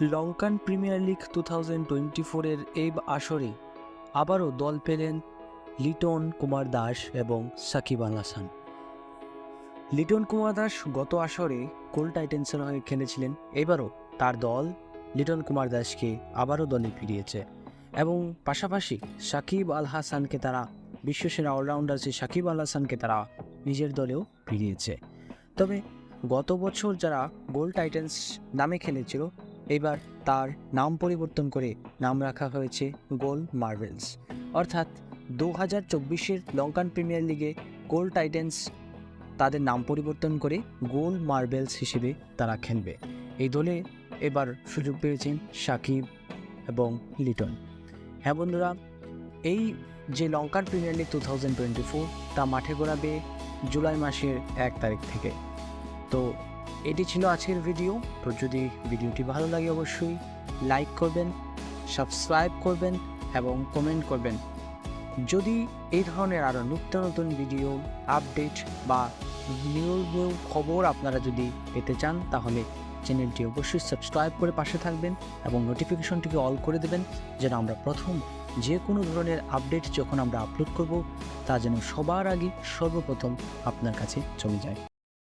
Lankan premier league 2024-এর এই আসরে আবারও দল পেলেন লিটন কুমার দাস এবং সাকিব আল হাসান। লিটন কুমার দাস গত আসরে কোল টাইটেন্সের হয়ে খেলেছিলেন। এবারও তার দল লিটন কুমার দাসকে আবারও দলে ফিরিয়েছে এবং পাশাপাশি সাকিব আল হাসানকে তারা বিশ্বসেরা অলরাউন্ডার যে সাকিব আল হাসানকে তারা নিজের দলেও ফিরিয়েছে। তবে গত বছর যারা গোল টাইটেন্স নামে খেলেছিল, এবার তার নাম পরিবর্তন করে নাম রাখা হয়েছে গোল মার্বেলস। অর্থাৎ 2024-এর লঙ্কান প্রিমিয়ার লিগে গোল টাইটেন্স তাদের নাম পরিবর্তন করে গোল মার্বেলস হিসেবে তারা খেলবে। এই দলে এবার সুযোগ পেয়েছেন সাকিব এবং লিটন। হ্যাঁ বন্ধুরা, এই যে লঙ্কান প্রিমিয়ার লিগ 2024 তা মাঠে গড়াবে জুলাই মাসের 1 তারিখ থেকে। তো এটি ছিল আজকের ভিডিও। তো যদি ভিডিওটি ভালো লাগে অবশ্যই লাইক করবেন, সাবস্ক্রাইব করবেন এবং কমেন্ট করবেন। যদি এই ধরনের আরও নিত্য নতুন ভিডিও আপডেট বা নিউ খবর আপনারা যদি পেতে চান, তাহলে চ্যানেলটি অবশ্যই সাবস্ক্রাইব করে পাশে থাকবেন এবং নোটিফিকেশনটিকে অল করে দেবেন, যেন আমরা প্রথম যে কোনো ধরনের আপডেট যখন আমরা আপলোড করব তা যেন সবার আগে সর্বপ্রথম আপনার কাছে চলে যায়।